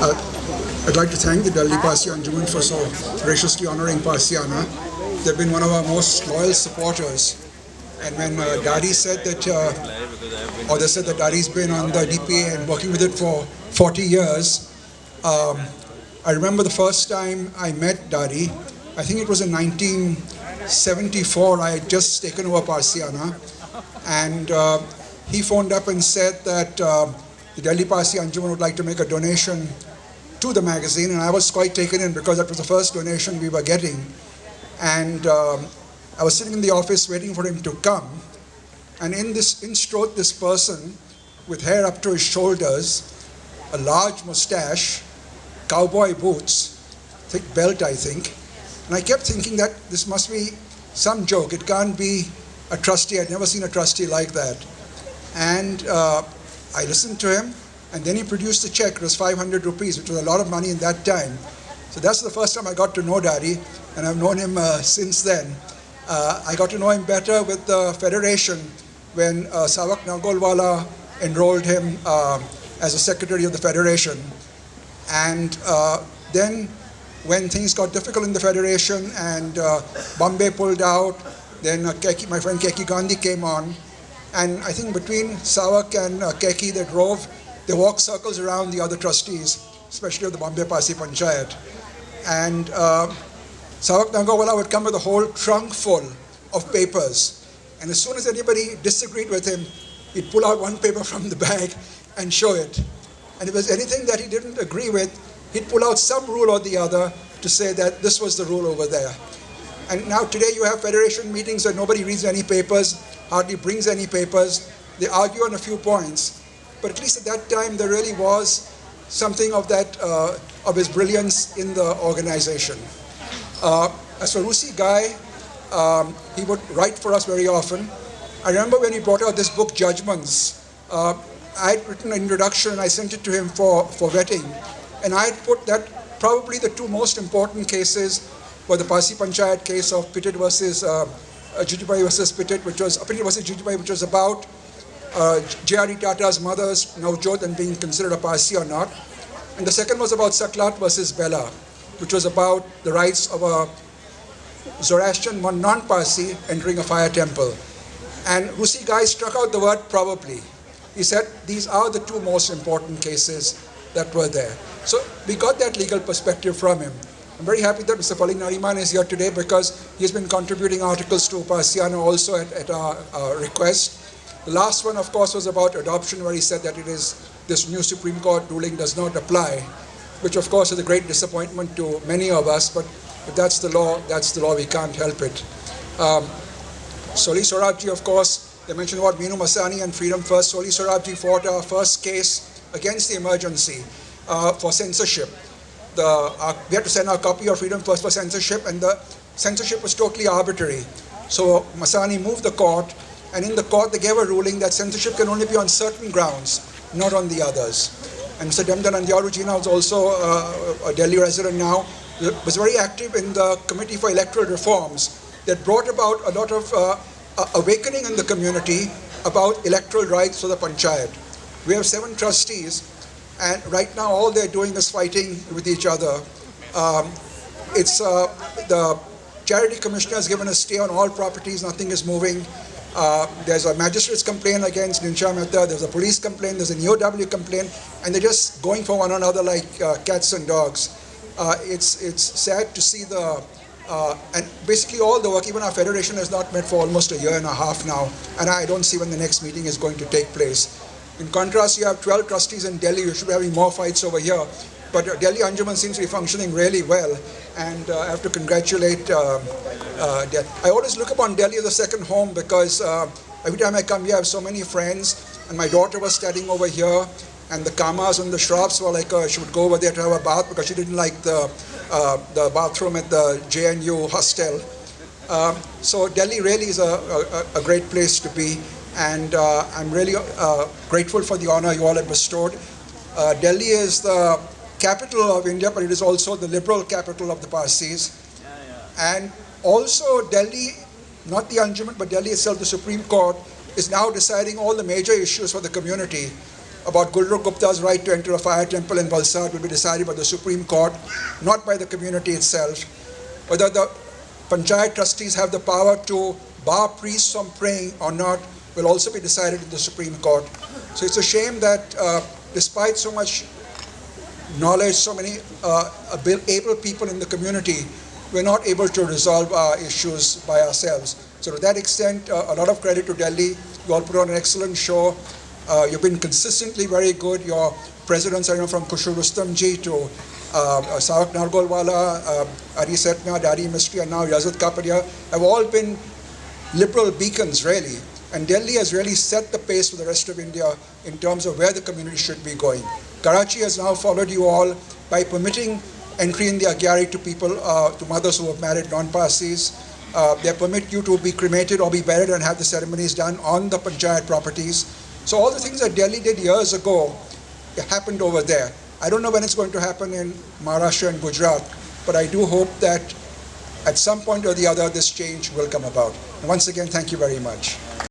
Uh, I'd like to thank the Delhi Parsi Anjuman for so graciously honoring Parsiana. They've been one of our most loyal supporters. And when Daddy said that, or they said that Daddy's been on the DPA and working with it for 40 years, um, I remember the first time I met Daddy. I think it was in 1974. I had just taken over Parsiana, and he phoned up and said that the Delhi Parsi Anjuman would like to make a donation to the magazine, and I was quite taken in because that was the first donation we were getting. And I was sitting in the office waiting for him to come, and in strode this person with hair up to his shoulders, a large mustache, cowboy boots, thick belt, I think. And I kept thinking that this must be some joke. It can't be a trustee. I'd never seen a trustee like that. And I listened to him, and then he produced a check. It was 500 rupees, which was a lot of money in that time. So that's the first time I got to know Daddy, and I've known him since then. I got to know him better with the Federation when Sawak Nagolwala enrolled him as a secretary of the Federation. And then when things got difficult in the Federation and Bombay pulled out, then my friend Keki Gandhi came on. And I think between Sawak and Keki, they walked circles around the other trustees, especially of the Bombay Parsi Panchayat. And Sawak Nagolwala would come with a whole trunk full of papers. And as soon as anybody disagreed with him, he'd pull out one paper from the bag and show it. And if there was anything that he didn't agree with, he'd pull out some rule or the other to say that this was the rule over there. And now today you have Federation meetings where nobody reads any papers, hardly brings any papers. They argue on a few points. But at least at that time, there really was something of that, of his brilliance in the organization. As for Rusi Guy, he would write for us very often. I remember when he brought out this book, Judgments. I had written an introduction and I sent it to him for vetting. And I had put that probably the two most important cases were the Parsi Panchayat case of Pittit versus Jujubai versus Pittit, Pittit versus Jujubai, which was about J.R.D. Tata's mother's Navjot and being considered a Parsi or not. And the second was about Saklat versus Bella, which was about the rights of a Zoroastrian non-Parsi entering a fire temple. And Rusi Guy struck out the word probably. He said these are the two most important cases that were there. So we got that legal perspective from him. I'm very happy that Mr. Pali Nariman is here today because he's been contributing articles to Parsiana also at our request. The last one, of course, was about adoption, where he said that this new Supreme Court ruling does not apply, which of course is a great disappointment to many of us, but if that's the law, we can't help it. Soli Sorabji, of course, they mentioned about Meenu Masani and Freedom First. Soli Sorabji fought our first case against the emergency for censorship. We had to send our copy of Freedom First for censorship, and the censorship was totally arbitrary. So Masani moved the court, and in the court they gave a ruling that censorship can only be on certain grounds, not on the others. And Mr. Demdan Andyaru Jina was also a Delhi resident now, was very active in the Committee for Electoral Reforms that brought about a lot of awakening in the community about electoral rights for the Panchayat. We have 7 trustees, and right now all they're doing is fighting with each other. The Charity Commissioner has given a stay on all properties, nothing is moving. There's a magistrate's complaint against Ninsha Mehta, there's a police complaint, there's an EOW complaint, and they're just going for one another like cats and dogs. It's sad to see and basically all the work, even our federation has not met for almost a year and a half now, and I don't see when the next meeting is going to take place. In contrast, you have 12 trustees in Delhi, you should be having more fights over here, but Delhi Anjuman seems to be functioning really well, and I have to congratulate Delhi. I always look upon Delhi as a second home because every time I come here I have so many friends, and my daughter was studying over here, and the Kamas and the Shroffs were like, she would go over there to have a bath because she didn't like the bathroom at the JNU hostel. So Delhi really is a great place to be, and I'm really grateful for the honor you all have bestowed. Delhi is the capital of India, but it is also the liberal capital of the Parsis. And also Delhi, not the Anjuman, but Delhi itself, the Supreme Court, is now deciding all the major issues for the community. about Gulrukh Gupta's right to enter a fire temple in Valsad will be decided by the Supreme Court, not by the community itself. Whether the Panchayat trustees have the power to bar priests from praying or not will also be decided in the Supreme Court. So it's a shame that despite so much knowledge, so many able people in the community, we're not able to resolve our issues by ourselves. So to that extent, a lot of credit to Delhi. You all put on an excellent show. You've been consistently very good. Your presidents are from Khushru Rustamji to Sawak Nargolwala, Ari Setna, Daddy Mistry, and now Yazid Kapadia have all been liberal beacons, really. And Delhi has really set the pace for the rest of India in terms of where the community should be going. Karachi has now followed you all by permitting entry in the Agyari to people, to mothers who have married non-Parsis. They permit you to be cremated or be buried and have the ceremonies done on the Panchayat properties. So all the things that Delhi did years ago, it happened over there. I don't know when it's going to happen in Maharashtra and Gujarat, but I do hope that at some point or the other this change will come about. And once again, thank you very much.